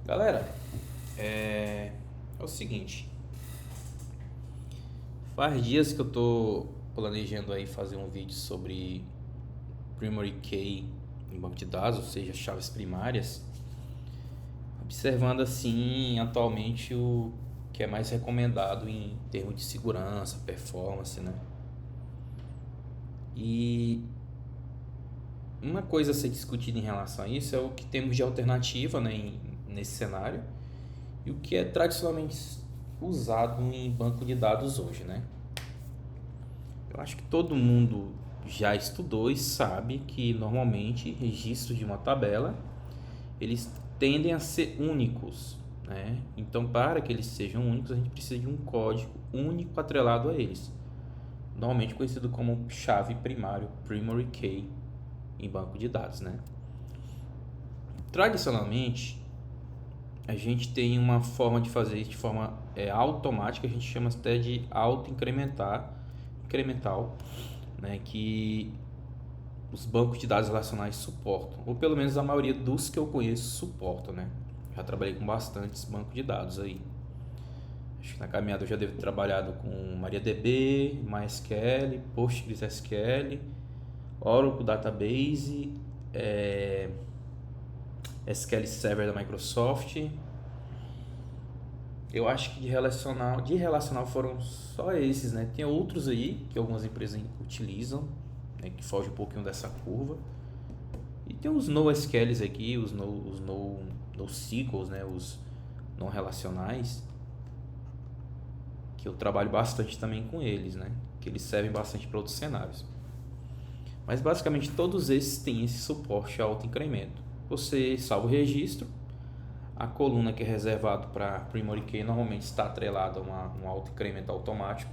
Galera, é o seguinte, faz dias que eu tô planejando aí fazer um vídeo sobre Primary Key em banco de dados, ou seja, chaves primárias, observando assim atualmente o que é mais recomendado em termos de segurança, performance, né? E uma coisa a ser discutida em relação a isso é o que temos de alternativa, né, nesse cenário e o que é tradicionalmente usado em banco de dados hoje, né? Eu acho que todo mundo já estudou e sabe que normalmente registros de uma tabela eles tendem a ser únicos, né? Então, para que eles sejam únicos, a gente precisa de um código único atrelado a eles, normalmente conhecido como chave primário, primary key, em banco de dados, né? Tradicionalmente, a gente tem uma forma de fazer isso de forma automática, a gente chama até de incremental, né? Que os bancos de dados relacionais suportam, ou pelo menos a maioria dos que eu conheço suportam, né? Já trabalhei com bastantes bancos de dados aí. Acho que na caminhada eu já devo ter trabalhado com MariaDB, MySQL, PostgreSQL, Oracle Database, SQL Server da Microsoft. Eu acho que de relacional foram só esses, né? Tem outros aí que algumas empresas utilizam, né? Que foge um pouquinho dessa curva. E tem os NoSQLs aqui, os NoSQLs, né? Os não relacionais, que eu trabalho bastante também com eles, né? Que eles servem bastante para outros cenários. Mas basicamente todos esses têm esse suporte a alto incremento. Você salva o registro, a coluna que é reservado para Primary Key normalmente está atrelada a um alto incremento automático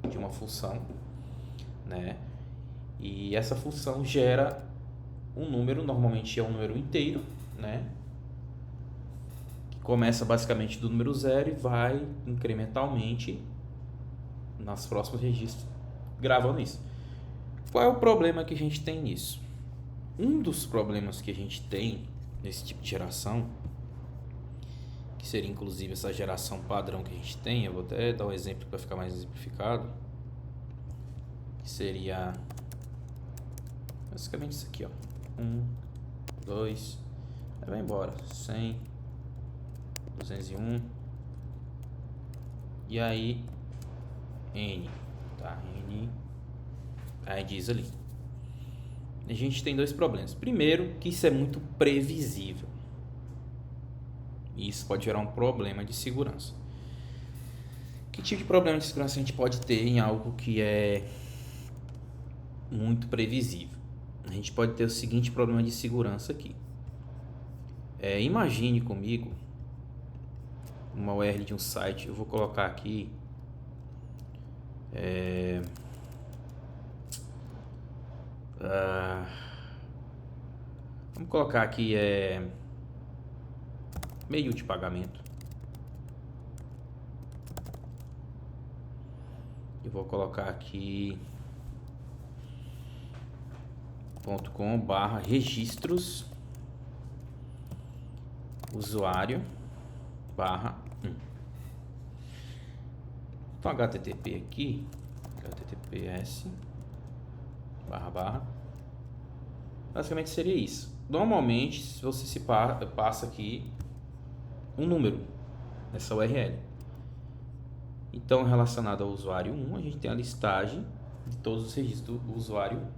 de uma função, né? E essa função gera um número, normalmente é um número inteiro, né? Que começa basicamente do número zero e vai incrementalmente nas próximos registros gravando isso. Qual é o problema que a gente tem nisso? Um dos problemas que a gente tem nesse tipo de geração, que seria inclusive essa geração padrão que a gente tem, eu vou até dar um exemplo para ficar mais exemplificado, que seria basicamente isso aqui, ó. 2, aí vai embora, 100, 201, e aí N, tá? N, aí diz ali. A gente tem dois problemas. Primeiro, que isso é muito previsível. E isso pode gerar um problema de segurança. Que tipo de problema de segurança a gente pode ter em algo que é muito previsível? A gente pode ter o seguinte problema de segurança aqui. Imagine comigo uma URL de um site. Eu vou colocar aqui vamos colocar aqui meio de pagamento. Eu vou colocar aqui .com/registros usuário /1. Então HTTP aqui, HTTPS basicamente seria isso. Normalmente, se você passa aqui um número nessa URL. Então, relacionado ao usuário 1, a gente tem a listagem de todos os registros do usuário 1,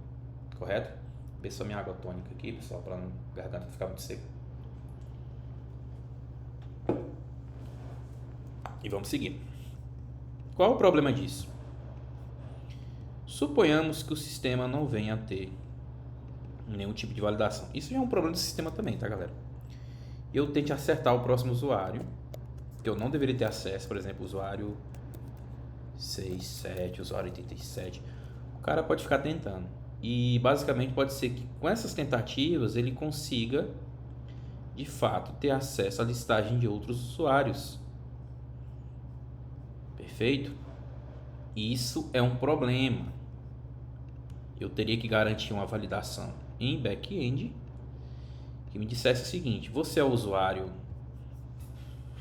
correto? Vou ver só minha água tônica aqui, pessoal, para não garganta ficar muito seca. E vamos seguir. Qual é o problema disso? Suponhamos que o sistema não venha a ter nenhum tipo de validação. Isso já é um problema do sistema também, tá, galera? Eu tente acertar o próximo usuário, que eu não deveria ter acesso, por exemplo, usuário 67, usuário 87. O cara pode ficar tentando. E basicamente pode ser que com essas tentativas ele consiga, de fato, ter acesso à listagem de outros usuários. Perfeito? Isso é um problema. Eu teria que garantir uma validação em back-end que me dissesse o seguinte: você é o usuário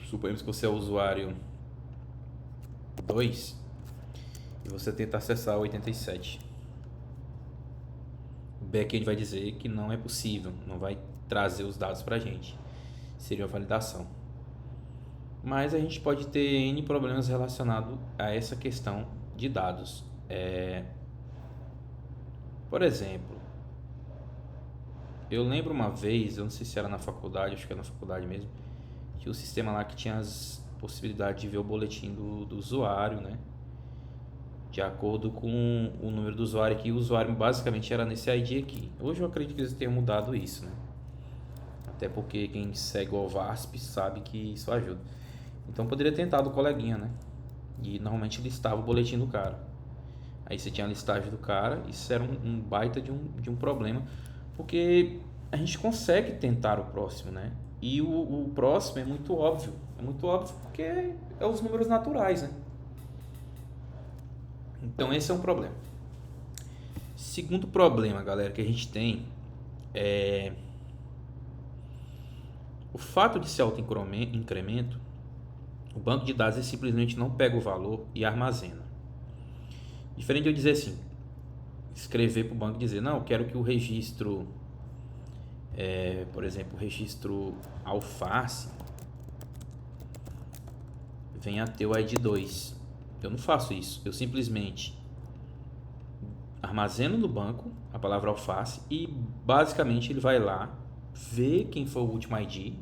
Suponhamos que você é o usuário 2 e você tenta acessar o 87. O back-end vai dizer que não é possível, não vai trazer os dados para a gente. Seria uma validação. Mas a gente pode ter N problemas relacionados a essa questão de dados. Por exemplo, eu lembro uma vez, eu não sei se era na faculdade, acho que era na faculdade mesmo, tinha o sistema lá que tinha as possibilidades de ver o boletim do usuário, né? De acordo com o número do usuário aqui, o usuário basicamente era nesse ID aqui. Hoje eu acredito que eles tenham mudado isso, né? Até porque quem segue o OWASP sabe que isso ajuda. Então poderia tentar do coleguinha, né? E normalmente listava o boletim do cara. Aí você tinha a listagem do cara, isso era um baita de um problema, porque a gente consegue tentar o próximo, né? E o próximo é muito óbvio porque é os números naturais, né? Então esse é um problema. Segundo problema, galera, que a gente tem é o fato de ser autoincremento. O banco de dados ele simplesmente não pega o valor e armazena. Diferente de eu dizer assim, escrever para o banco e dizer, não, eu quero que o registro, por exemplo, o registro alface venha a ter o ID 2. Eu não faço isso, eu simplesmente armazeno no banco a palavra alface e basicamente ele vai lá, ver quem foi o último ID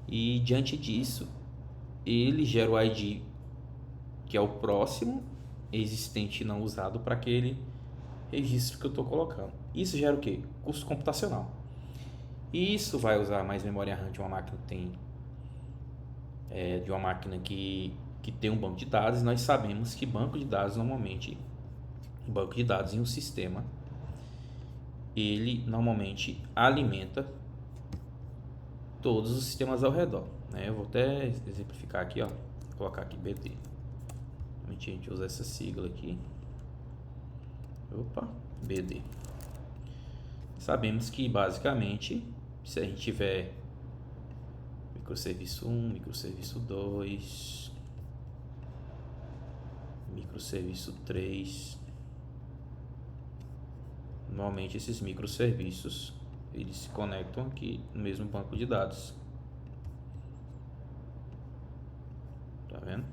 e diante disso ele gera o ID que é o próximo existente e não usado para aquele registro que eu estou colocando. Isso gera o quê? Custo computacional. Isso vai usar mais memória RAM de uma máquina que tem um banco de dados. Nós sabemos que banco de dados normalmente, banco de dados em um sistema, ele normalmente alimenta todos os sistemas ao redor, né? Eu vou até exemplificar aqui, ó, vou colocar aqui BD. A gente usa essa sigla aqui. Opa, BD. Sabemos que basicamente, se a gente tiver microserviço 1, microserviço 2, microserviço 3, normalmente esses microserviços eles se conectam aqui no mesmo banco de dados. Tá vendo?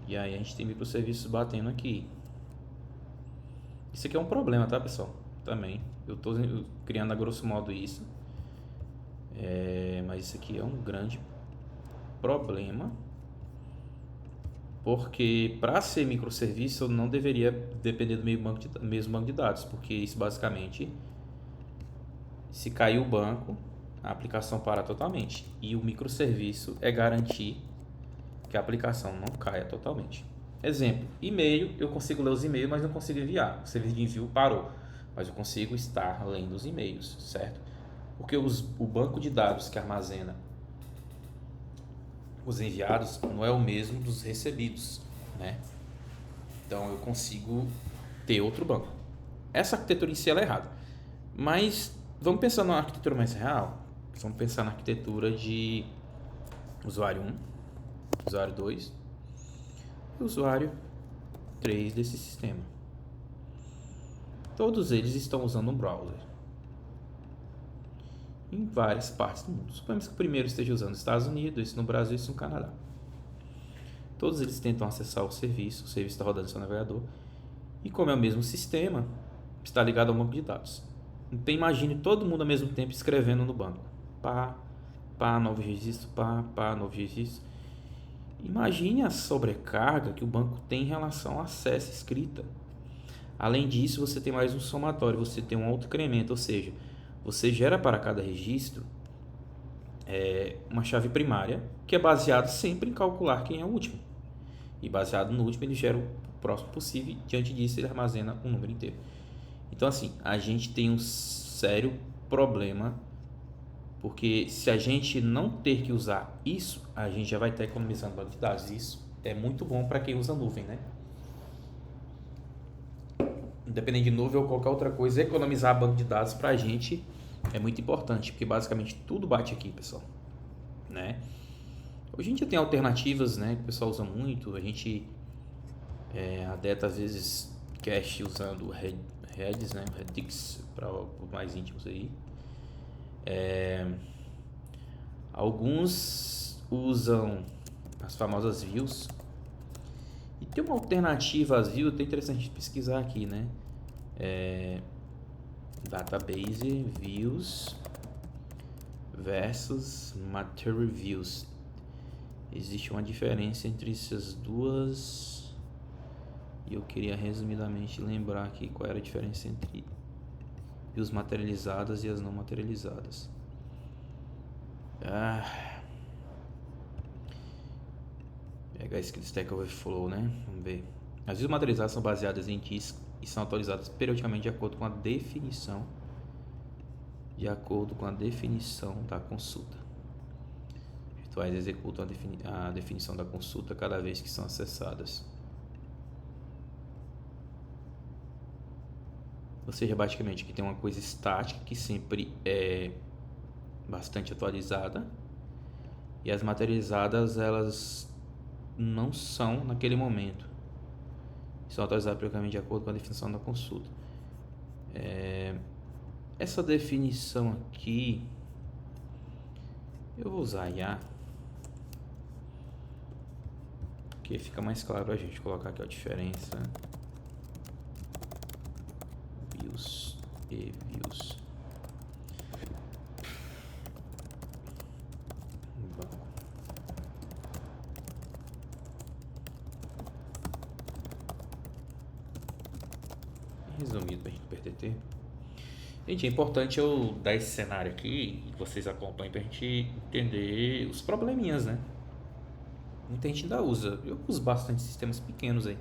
E aí a gente tem microserviços batendo aqui. Isso aqui é um problema, tá, pessoal? Também. Eu tô criando a grosso modo isso. Mas isso aqui é um grande problema. Porque para ser microserviço eu não deveria depender do mesmo banco de dados. Porque isso basicamente, se cair o banco, a aplicação para totalmente. E o microserviço é garantir que a aplicação não caia totalmente. Exemplo, e-mail, eu consigo ler os e-mails, mas não consigo enviar. O serviço de envio parou, mas eu consigo estar lendo os e-mails, certo? Porque o banco de dados que armazena os enviados não é o mesmo dos recebidos, né? Então eu consigo ter outro banco. Essa arquitetura em si ela é errada. Mas vamos pensar numa arquitetura mais real. Vamos pensar na arquitetura de usuário 1, usuário 2 e usuário 3 desse sistema. Todos eles estão usando um browser em várias partes do mundo. Suponhamos que o primeiro esteja usando os Estados Unidos, esse no Brasil, esse no Canadá. Todos eles tentam acessar o serviço está rodando no seu navegador, e como é o mesmo sistema, está ligado ao banco de dados. Então imagine todo mundo ao mesmo tempo escrevendo no banco. Novo registro, novo registro. Imagine a sobrecarga que o banco tem em relação ao acesso e escrita. Além disso, você tem mais um somatório, você tem um autoincremento, ou seja, você gera para cada registro uma chave primária que é baseado sempre em calcular quem é o último. E baseado no último, ele gera o próximo possível, e diante disso ele armazena um número inteiro. Então assim, a gente tem um sério problema, porque se a gente não ter que usar isso, a gente já vai estar economizando banco de dados. Isso é muito bom para quem usa nuvem, né? Independente de nuvem ou qualquer outra coisa, economizar banco de dados para a gente é muito importante, porque basicamente tudo bate aqui, pessoal. né? Hoje em dia tem alternativas, né, que o pessoal usa muito. A gente adeta às vezes cache usando Redis, né, Redix para os mais íntimos aí. Alguns usam as famosas views. E tem uma alternativa às views, é interessante pesquisar aqui, né? Database views versus material views. Existe uma diferença entre essas duas e eu queria resumidamente lembrar aqui qual era a diferença entre views materializadas e as não materializadas. Pegar esse Stack Overflow, né? Vamos ver. As views materializadas são baseadas em keys e são atualizadas periodicamente de acordo com a definição da consulta. Virtuais executam a definição da consulta cada vez que são acessadas. Ou seja, basicamente aqui tem uma coisa estática que sempre é bastante atualizada e as materializadas elas não são naquele momento, são atualizadas periodicamente de acordo com a definição da consulta. Essa definição aqui eu vou usar IA porque fica mais claro a gente colocar aqui a diferença views e views. Resumido pra gente não perder tempo. Gente, é importante eu dar esse cenário aqui e vocês acompanhem pra gente entender os probleminhas, né? Muita gente ainda usa. Eu uso bastante sistemas pequenos aí.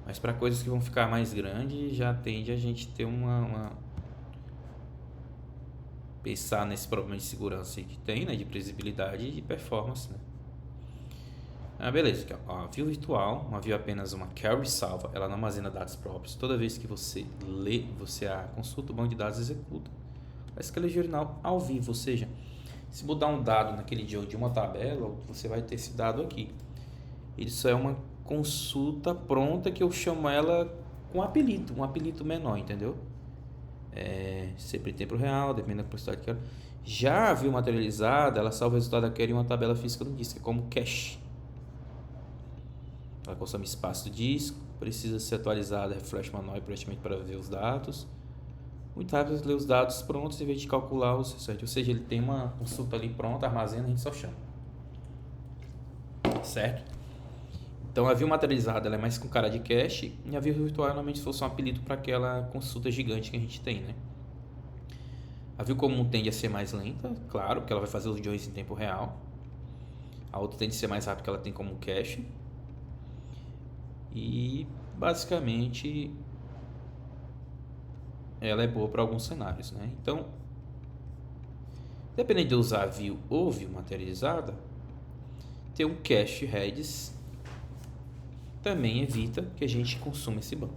Mas para coisas que vão ficar mais grandes, já tende a gente ter pensar nesse problema de segurança aí que tem, né? De previsibilidade e de performance, né? Beleza, aqui, ó, a view virtual, uma view apenas uma query salva, ela não armazena dados próprios. Toda vez que você lê, você a consulta, o banco de dados executa a escala jornal ao vivo, ou seja, se mudar um dado naquele dia de uma tabela, você vai ter esse dado aqui. Isso é uma consulta pronta que eu chamo ela com um apelido menor, entendeu? Sempre em tempo real, depende da quantidade que quero. Já a view materializada, ela salva o resultado da query em uma tabela física no disco, como cache. Ela consome espaço do disco, precisa ser atualizada, refresh manual e para ver os dados. Muito rápido ler os dados prontos em vez de calcular os certo? Ou seja, ele tem uma consulta ali pronta, armazena, a gente só chama. Certo? Então a view materializada ela é mais com cara de cache e a view virtual normalmente fosse um apelido para aquela consulta gigante que a gente tem, né? A view comum tende a ser mais lenta, claro, porque ela vai fazer os joins em tempo real. A outra tende a ser mais rápida, porque ela tem como cache. E basicamente ela é boa para alguns cenários, né? Então, dependendo de usar view ou view materializada, ter um cache Redis também evita que a gente consuma esse banco.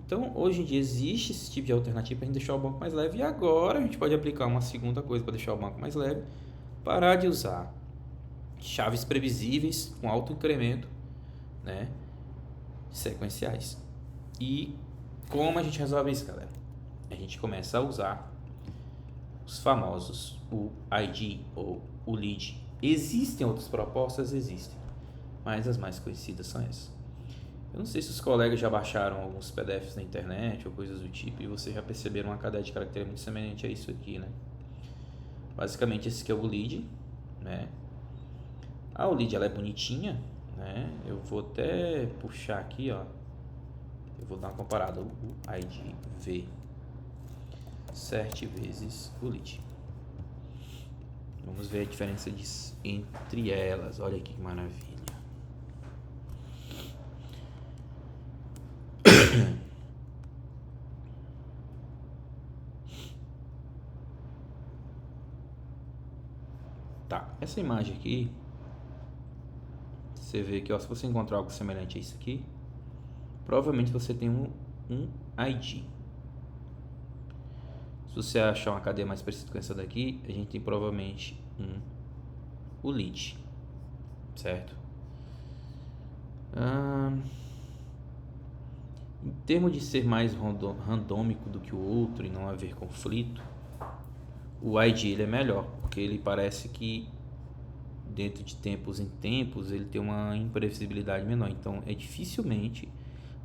Então, hoje em dia existe esse tipo de alternativa para a gente deixar o banco mais leve. E agora a gente pode aplicar uma segunda coisa para deixar o banco mais leve. Parar de usar chaves previsíveis com alto incremento, né, sequenciais. E como a gente resolve isso, galera? A gente começa a usar os famosos UID ou ULID. Existem outras propostas? Existem. Mas as mais conhecidas são essas. Eu não sei se os colegas já baixaram alguns PDFs na internet ou coisas do tipo e vocês já perceberam uma cadeia de caractere muito semelhante a isso aqui, né? Basicamente esse aqui é o ULID, né? A ULID ela é bonitinha, né? Eu vou até puxar aqui, ó. Eu vou dar uma comparada. O ID V 7 vezes o ULID. Vamos ver a diferença entre elas. Olha que maravilha. Tá, essa imagem aqui, você vê que, ó, se você encontrar algo semelhante a isso aqui, provavelmente você tem um ID. Se você achar uma cadeia mais parecida com essa daqui, a gente tem provavelmente um o lead, certo? Em termos de ser mais randômico do que o outro e não haver conflito, o ID ele é melhor, porque ele parece que dentro de tempos em tempos ele tem uma imprevisibilidade menor. Então é dificilmente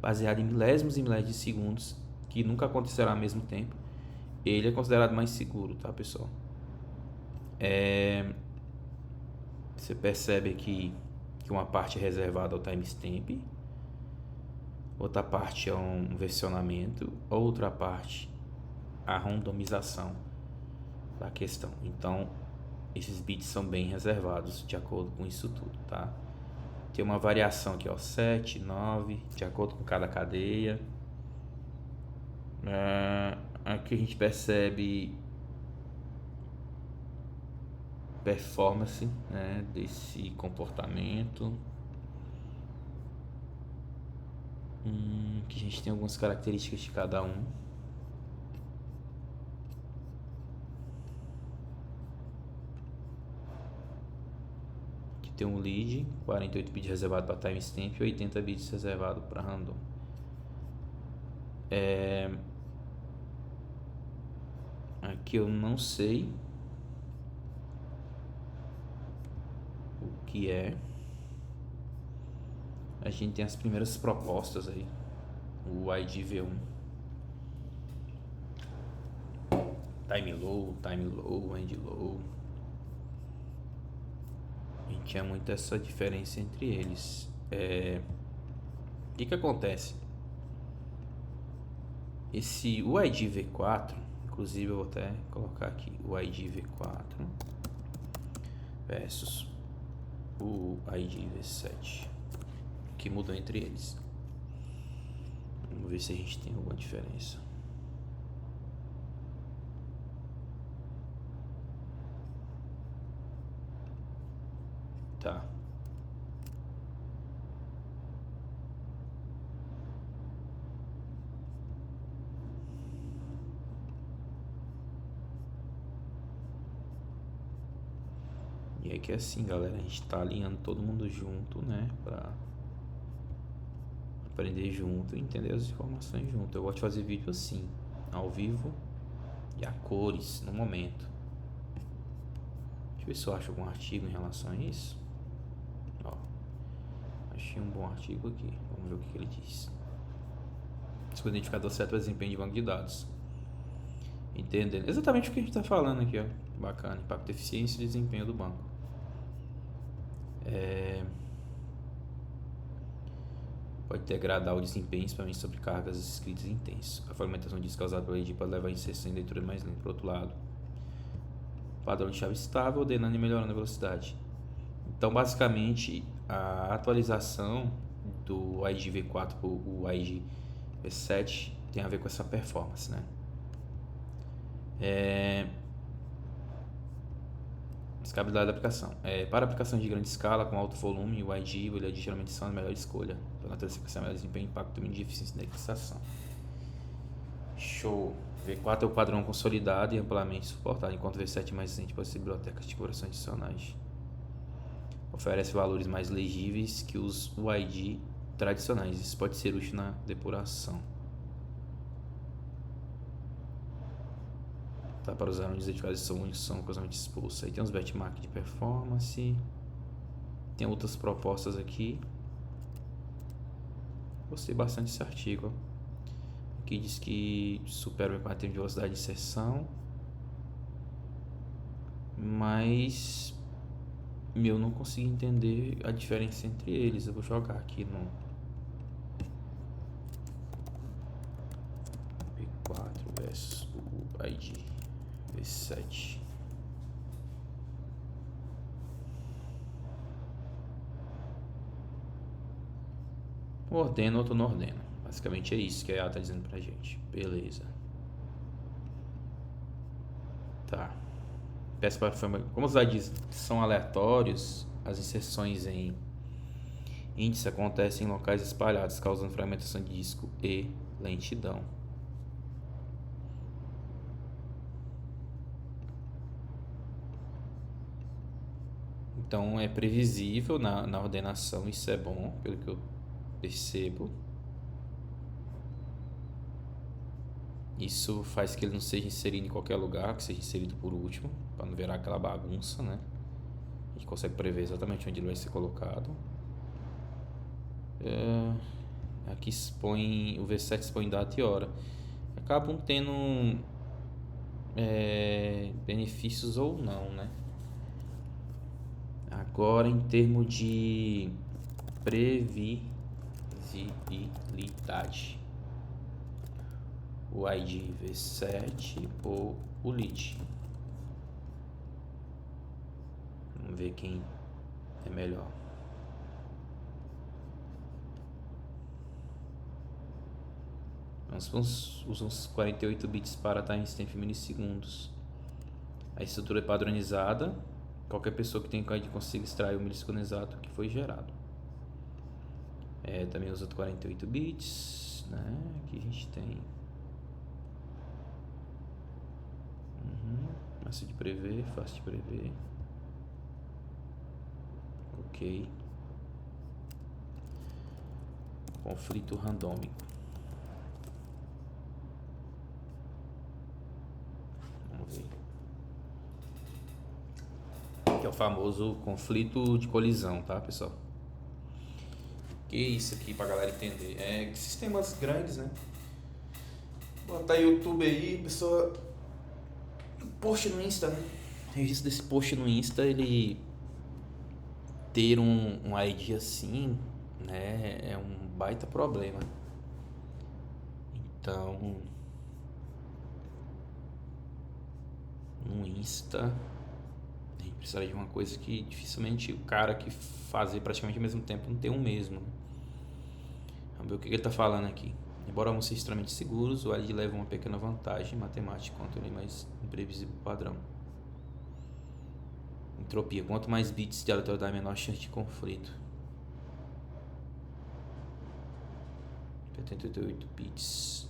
baseado em milésimos e milésimos de segundos, que nunca acontecerá ao mesmo tempo. Ele é considerado mais seguro, tá, pessoal? Você percebe aqui que uma parte é reservada ao timestamp, outra parte é um versionamento, outra parte a randomização da questão. Então, esses bits são bem reservados de acordo com isso tudo, tá? Tem uma variação aqui, ó, 7, 9, de acordo com cada cadeia. Aqui a gente percebe performance, né, desse comportamento. Que a gente tem algumas características de cada um. Aqui tem um lead, 48 bits reservado para timestamp e 80 bits reservado para random. Aqui eu não sei o que é. A gente tem as primeiras propostas aí. O ID V1. Time low, end low. A gente tinha muito essa diferença entre eles. O que acontece? O ID V4, inclusive eu vou até colocar aqui o ID V4 versus o ID V7, que mudou entre eles. Vamos ver se a gente tem alguma diferença. Tá. E é que assim, galera, a gente tá alinhando todo mundo junto, né, pra aprender junto e entender as informações junto. Eu gosto de fazer vídeo assim, ao vivo e a cores, no momento. Deixa eu ver se eu acho algum artigo em relação a isso. Ó, achei um bom artigo aqui. Vamos ver o que ele diz. Esse identificador certo para desempenho de banco de dados. Entendendo exatamente o que a gente está falando aqui, ó. Bacana, impacto, eficiência e desempenho do banco. Pode degradar o desempenho, principalmente sobre cargas escritas intensas. A fragmentação disso causada pela ED pode levar a inserção em leitura mais lenta. Por outro lado, padrão de chave estável, ordenando e melhorando a velocidade. Então, basicamente, a atualização do ID V4 para o ID V7 tem a ver com essa performance, né? Escalabilidade da aplicação. Para aplicações de grande escala, com alto volume, o ID e o LED geralmente são a melhor escolha. Para natureza sequencial, melhor desempenho, impacto e eficiência da indexação. Show! V4 é o padrão consolidado e amplamente suportado, enquanto o V7 é mais recente para bibliotecas de configuração adicionais. Oferece valores mais legíveis que os UID tradicionais. Isso pode ser útil na depuração. Tá, para usar onde identificados são ocasionalmente expulsos. Aí tem uns benchmark de performance. Tem outras propostas aqui. Gostei bastante desse artigo. Aqui diz que supera o E4 em termos de velocidade de inserção. Mas eu não consegui entender a diferença entre eles. Eu vou jogar aqui no P4 versus o ID V7. Um ordena, outro não ordena. Basicamente é isso que a IA está dizendo pra gente. Beleza. Tá. Peça para como os dados são aleatórios, as inserções em índice acontecem em locais espalhados, causando fragmentação de disco e lentidão. Então é previsível na ordenação, isso é bom, pelo que eu percebo. Isso faz que ele não seja inserido em qualquer lugar, que seja inserido por último, para não virar aquela bagunça, né? A gente consegue prever exatamente onde ele vai ser colocado. Aqui expõe, o V7 expõe data e hora. Acabam tendo benefícios ou não, né? Agora, em termos de previsibilidade, o ID V7 ou o lead? Vamos ver quem é melhor. Nós usamos 48 bits para timestamp em milissegundos. A estrutura é padronizada. Qualquer pessoa que tenha ID consiga extrair o milissegundo exato que foi gerado. Também usa 48 bits, né? Aqui a gente tem fácil de prever, fácil de prever. Ok. Conflito randômico. Vamos ver. Que é o famoso conflito de colisão, tá, pessoal? Que isso aqui pra galera entender. Sistemas grandes, né? Botar YouTube aí, pessoa. Post no Insta, né? O registro desse post no Insta, ele ter um ID assim, né? É um baita problema. Então, no Insta, a gente precisaria de uma coisa que dificilmente o cara que fazer praticamente ao mesmo tempo não tem um mesmo. Vamos ver o que ele está falando aqui. Embora não sejam extremamente seguros, o ID leva uma pequena vantagem matemática quanto ele é mais imprevisível padrão. Entropia. Quanto mais bits de aleatoriedade, menor chance de conflito. 88 bits.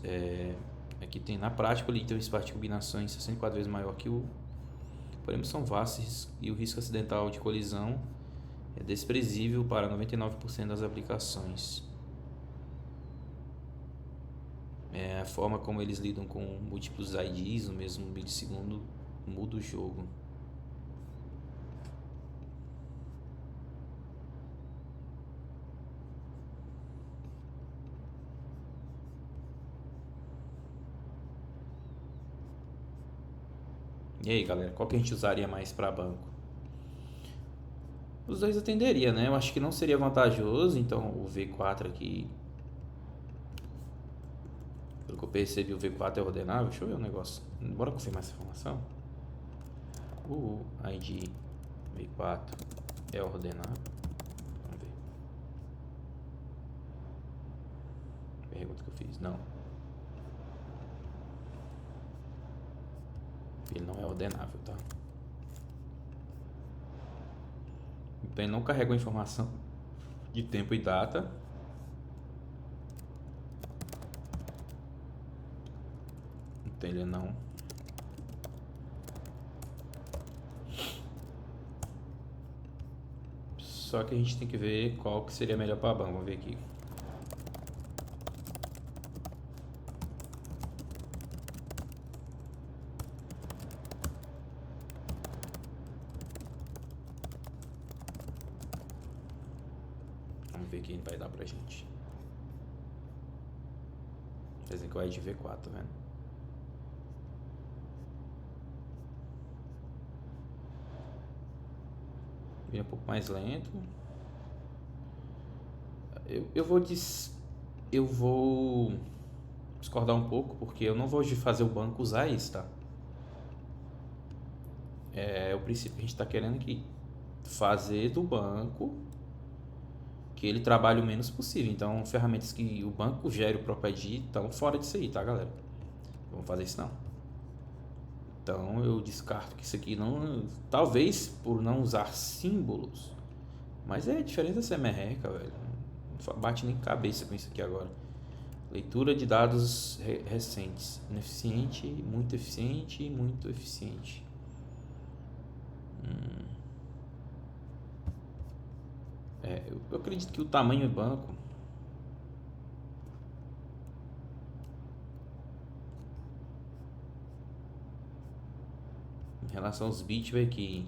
Aqui tem na prática o limite de espaço de combinações 64 vezes maior que o. Porém, são vastos e o risco acidental de colisão é desprezível para 99% das aplicações. A forma como eles lidam com múltiplos IDs no mesmo milissegundo muda o jogo. E aí, galera, qual que a gente usaria mais para banco? Os dois atenderia, né? Eu acho que não seria vantajoso, então o V4 aqui, pelo que eu percebi, o V4 é ordenável. Deixa eu ver um negócio. Bora confirmar essa informação. O ID V4 é ordenável. Vamos ver. Pergunta que eu fiz. Não. Ele não é ordenável, tá? Então ele não carrega a informação de tempo e data. Então ele não. Só que a gente tem que ver qual que seria melhor para banco. Vamos ver aqui. Vamos ver quem vai dar pra gente. Quer dizer que vai de V4, tá vendo? Vem um pouco mais lento. Eu vou discordar um pouco, porque eu não vou fazer o banco usar isso, tá? É o princípio que a gente está querendo aqui. Fazer do banco que ele trabalhe o menos possível. Então, ferramentas que o banco gere o próprio ID estão fora disso aí, tá, galera? Não vamos fazer isso não. Então, eu descarto que isso aqui não... Talvez por não usar símbolos. Mas é diferente dessa merreca, velho. Não bate nem cabeça com isso aqui agora. Leitura de dados recentes. Ineficiente, muito eficiente e muito eficiente. Eu acredito que o tamanho do banco, em relação aos bits, vai aqui.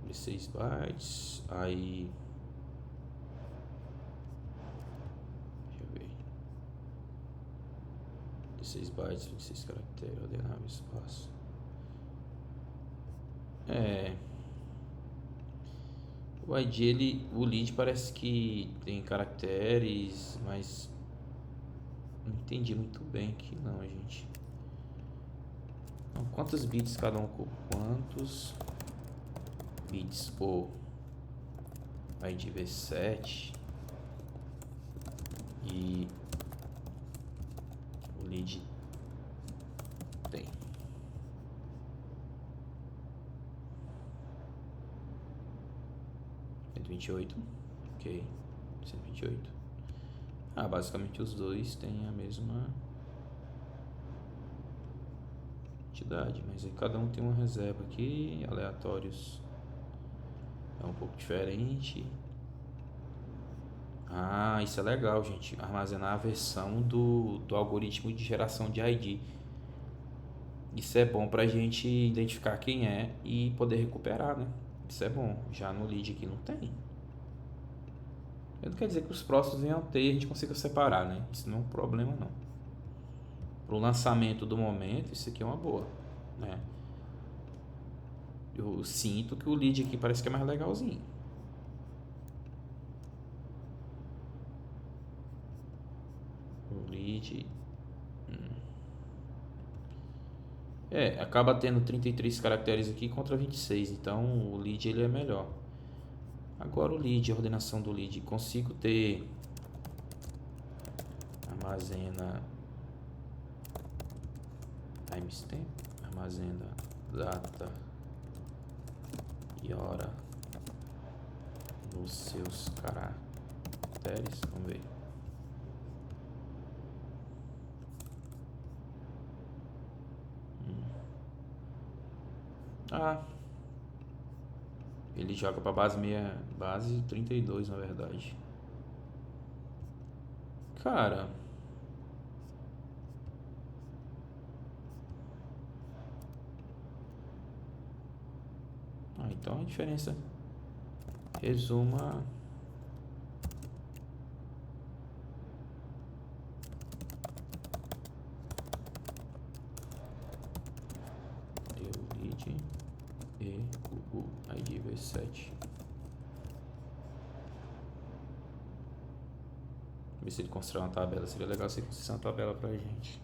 De 6 bytes, aí deixa eu ver. De 6 bytes, 26 caracteres, ordenável espaço. O ID, o lead parece que tem caracteres, mas não entendi muito bem aqui não, gente. Então, quantos bits cada um ocupa? Quantos bits por ID V7 e o lead tem. Cento e 128, ok, 128. Basicamente os dois têm a mesma quantidade, mas aí cada um tem uma reserva aqui, aleatórios é um pouco diferente. Isso é legal, gente, armazenar a versão do algoritmo de geração de ID. Isso é bom pra gente identificar quem é e poder recuperar, né? Isso é bom. Já no lead aqui não tem. Não quer dizer que os próximos venham a ter e a gente consiga separar, né? Isso não é um problema, não. Pro lançamento do momento, isso aqui é uma boa, né? Eu sinto que o lead aqui parece que é mais legalzinho. O lead... acaba tendo 33 caracteres aqui contra 26, então o lead ele é melhor. Agora o lead, a ordenação do lead, consigo ter armazena timestamp, armazena data e hora nos seus caracteres. Vamos ver. Ele joga para base 32, na verdade. Cara, então a diferença resuma lead e o ID V7. Ver se ele constrói uma tabela. Seria legal se ele construísse uma tabela pra gente.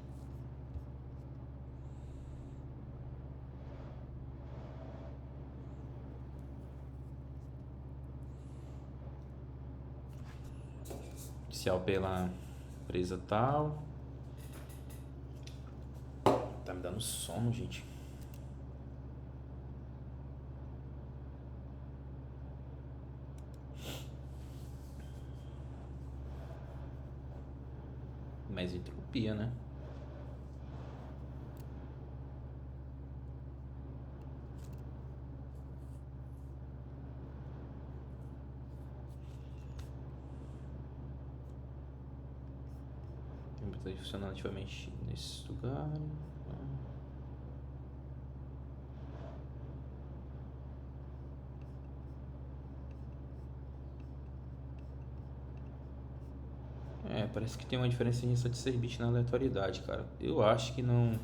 Inicial pela empresa tal. Tá me dando sono, gente. Mais entropia, né? Está funcionando ativamente nesse lugar. Parece que tem uma diferença de 6 bits na aleatoriedade, cara. Eu acho que não...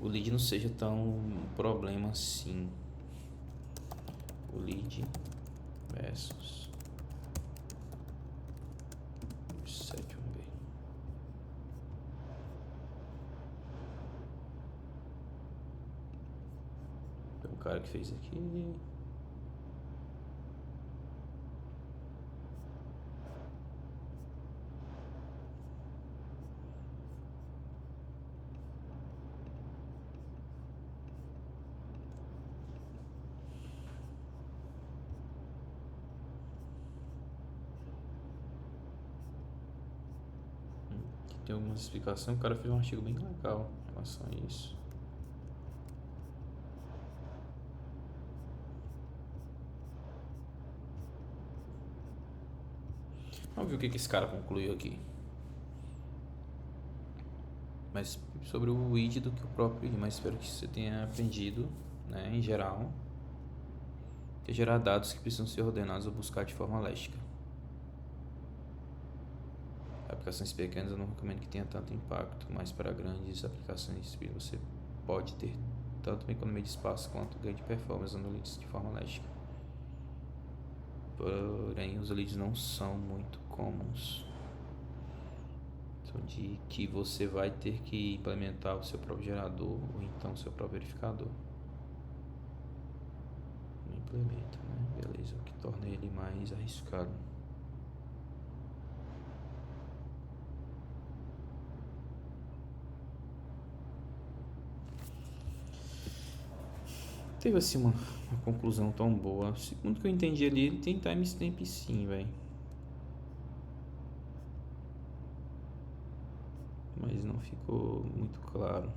O lead não seja tão problema assim. O lead versus 7, vamos ver. Tem um cara que fez aqui. tem algumas explicações. O cara fez um artigo bem legal em relação a isso. Vamos ver o que esse cara concluiu aqui. Mais sobre o id do que o próprio id, mas espero que você tenha aprendido, né, em geral, que é gerar dados que precisam ser ordenados ou buscar de forma lógica. Aplicações pequenas eu não recomendo que tenha tanto impacto, mas para grandes aplicações você pode ter tanto uma economia de espaço quanto ganho de performance usando leads de forma lógica. Porém, os leads não são muito comuns, de que você vai ter que implementar o seu próprio gerador ou então o seu próprio verificador. Não implementa, né? Beleza, o que torna ele mais arriscado. Teve assim uma conclusão tão boa. Segundo que eu entendi ali, ele tem timestamp sim, velho. Mas não ficou muito claro.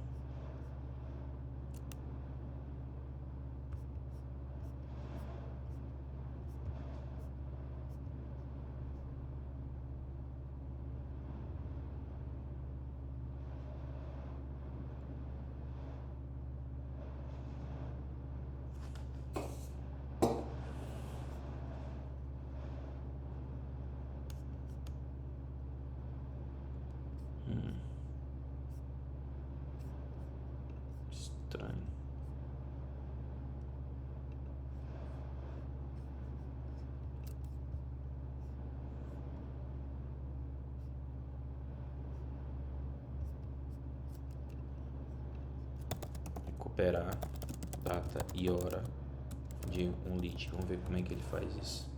Estranho. Recuperar data e hora de um lead. Vamos ver como é que ele faz isso.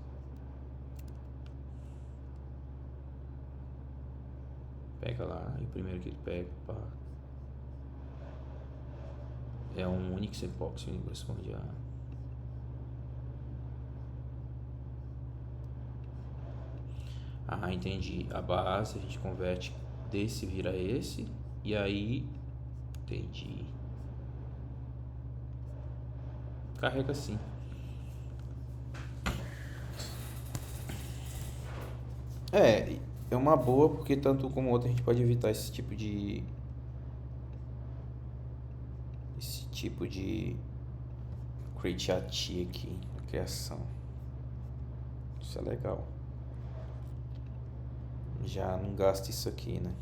Pega lá, e o primeiro que ele pega, pá, é um Unix Epoxy, ele corresponde a... Ah, entendi. A base a gente converte desse vira esse, e aí, entendi. Carrega assim. É uma boa porque tanto como outra a gente pode evitar esse tipo de create a tia aqui na criação. Isso é legal. Já não gasta isso aqui, né?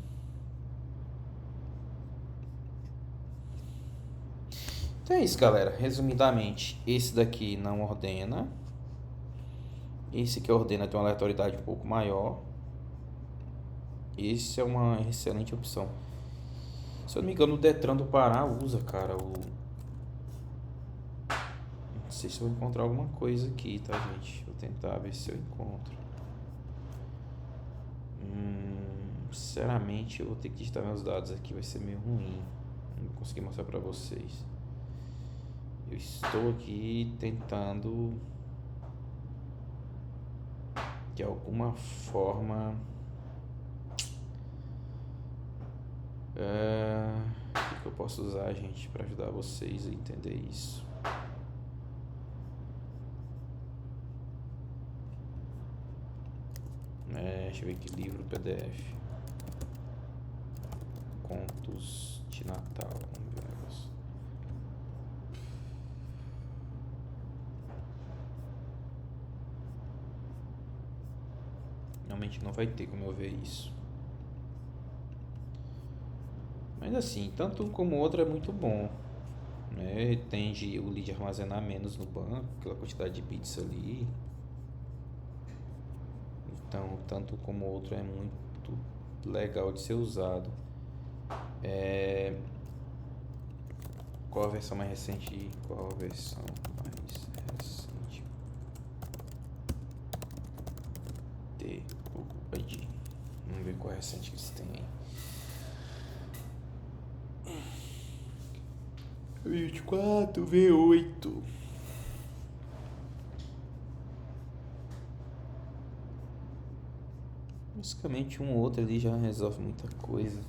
Então é isso, galera. Resumidamente, esse daqui não ordena. Esse que ordena tem uma aleatoriedade um pouco maior. Esse é uma excelente opção. Se eu não me engano, o Detran do Pará usa, cara, o... Não sei se eu vou encontrar alguma coisa aqui, tá, gente? Vou tentar ver se eu encontro. Sinceramente, eu vou ter que digitar meus dados aqui, vai ser meio ruim. Não vou conseguir mostrar pra vocês. Eu estou aqui tentando de alguma forma o que eu posso usar, gente, para ajudar vocês a entender isso. Deixa eu ver aqui, livro PDF, contos de Natal. Vamos ver o negócio. Realmente não vai ter como eu ver isso. Mas assim, tanto um como o outro é muito bom, né? Tende o lead armazenar menos no banco, aquela quantidade de bits ali. Então, tanto como o outro é muito legal de ser usado. Qual a versão mais recente? Qual a versão mais recente de Google ID? Vamos ver qual é a recente que eles têm aí. 24 V8. Basicamente um ou outro ali já resolve muita coisa.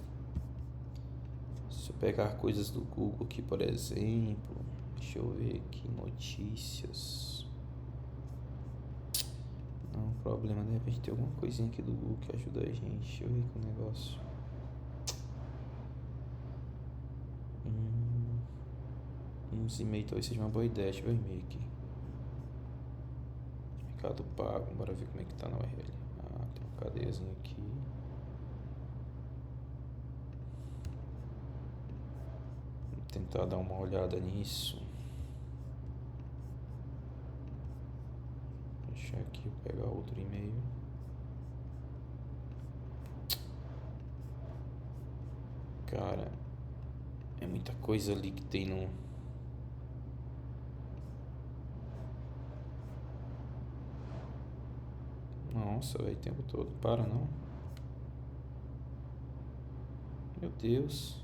Se eu pegar coisas do Google aqui, por exemplo, deixa eu ver aqui, notícias. Não, problema, de repente tem alguma coisinha aqui do Google que ajuda a gente. Deixa eu ver aqui o negócio. Uns e-mail talvez seja uma boa ideia. Deixa eu ver o e-mail aqui. Mercado Pago, bora ver como é que tá na URL. Ah, tem uma cadeiazinha aqui. Vou tentar dar uma olhada nisso. Deixa aqui eu pegar outro e-mail. Cara, é muita coisa ali que tem no... Nossa, velho, o tempo todo. Para não. Meu Deus.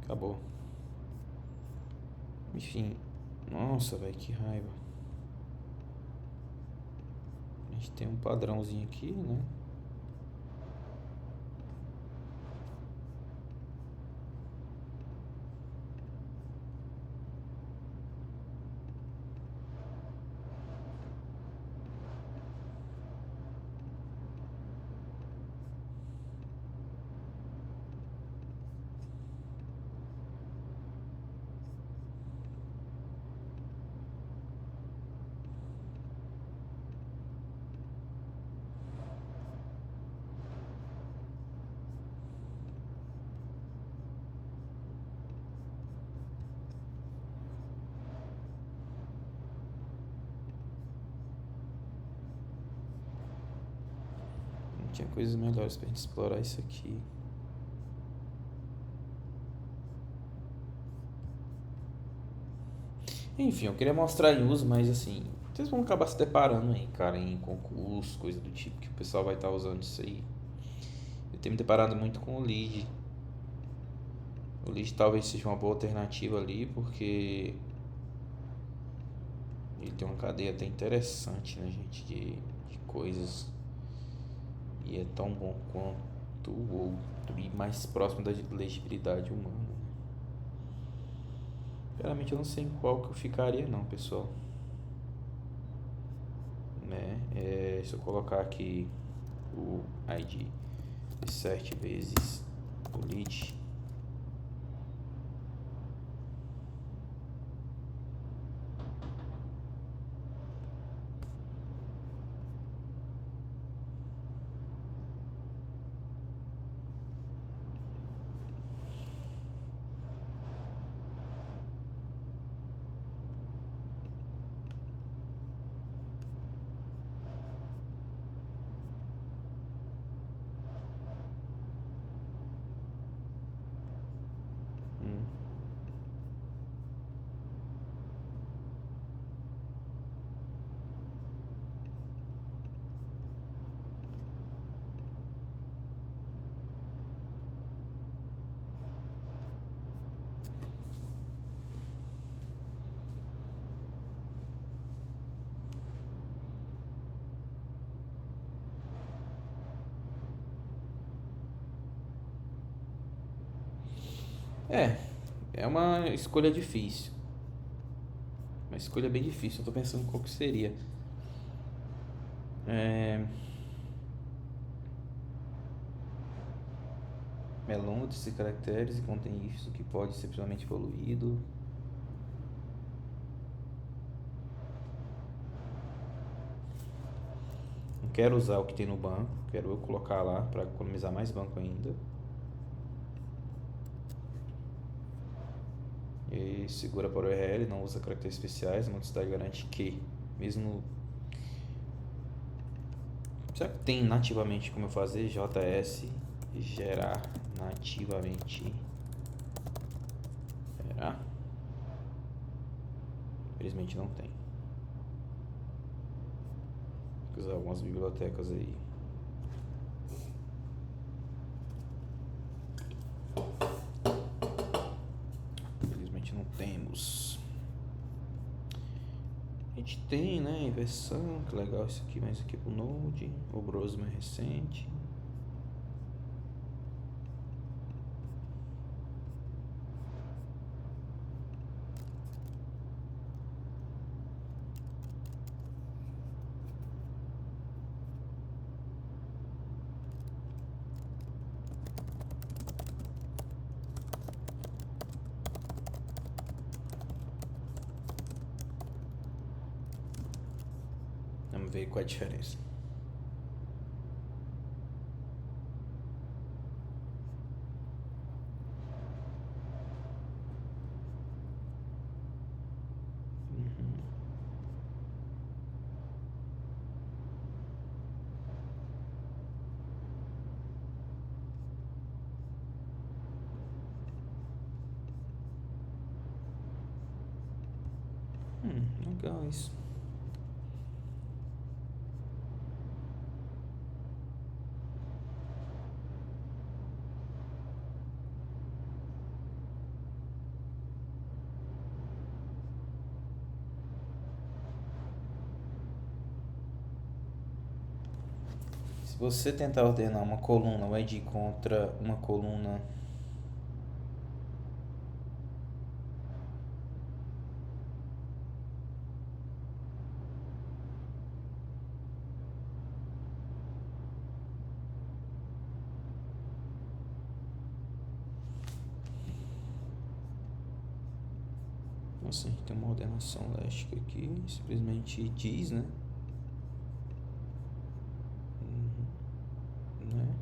Acabou. Enfim. Nossa, velho, que raiva. A gente tem um padrãozinho aqui, né? Tinha coisas melhores pra gente explorar isso aqui. Enfim, eu queria mostrar em uso, mas assim, vocês vão acabar se deparando aí, cara, em concurso, coisa do tipo, que o pessoal vai estar usando isso aí. Eu tenho me deparado muito com o lead. O lead talvez seja uma boa alternativa ali, porque ele tem uma cadeia até interessante, né, gente, de coisas. E é tão bom quanto o outro, e mais próximo da legibilidade humana. Realmente eu não sei em qual que eu ficaria não, pessoal. Né? Se eu colocar aqui o ID 7 vezes o lead, hum, é, é uma escolha difícil. Uma escolha bem difícil. Eu tô pensando qual que seria. É, é longo de 6 caracteres e contém isso que pode ser simplesmente evoluído. Não quero usar o que tem no banco, quero eu colocar lá para economizar mais banco ainda. E segura para o URL, não usa caracteres especiais, a modicidade garante que, mesmo... Será que tem nativamente como eu fazer JS gerar nativamente? Será? Infelizmente não tem. Vou usar algumas bibliotecas aí. Infelizmente não temos. gente tem, né, inversão, que legal isso aqui, mas aqui pro Node, o browser mais recente. Vamos ver qual é a diferença. Legal isso. Se você tentar ordenar uma coluna, vai de contra uma coluna assim, tem uma ordenação léstica aqui, simplesmente diz, né? Né?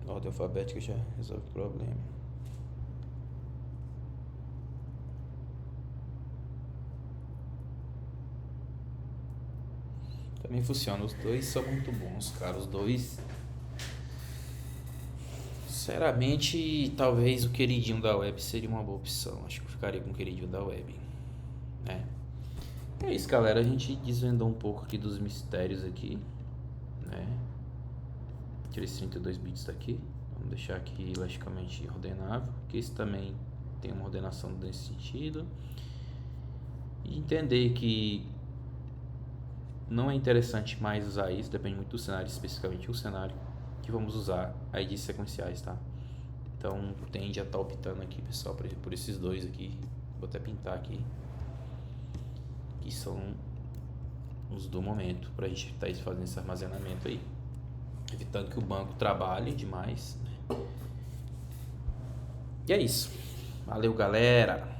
A ordem alfabética já resolve o problema. Também funciona, os dois são muito bons, cara, os dois. Sinceramente, talvez o queridinho da web seria uma boa opção. Acho que eu ficaria com o queridinho da web, né? É isso, galera. A gente desvendou um pouco aqui dos mistérios aqui, né? Tirei esses 32 bits daqui. Vamos deixar aqui logicamente ordenável, porque isso também tem uma ordenação nesse sentido. E entender que não é interessante mais usar isso, depende muito do cenário, especificamente o cenário que vamos usar IDs sequenciais, tá? Então tende a estar optando aqui, pessoal, por esses dois aqui. Vou até pintar aqui, que são os do momento, pra gente estar fazendo esse armazenamento aí, evitando que o banco trabalhe demais, né? E é isso. Valeu, galera!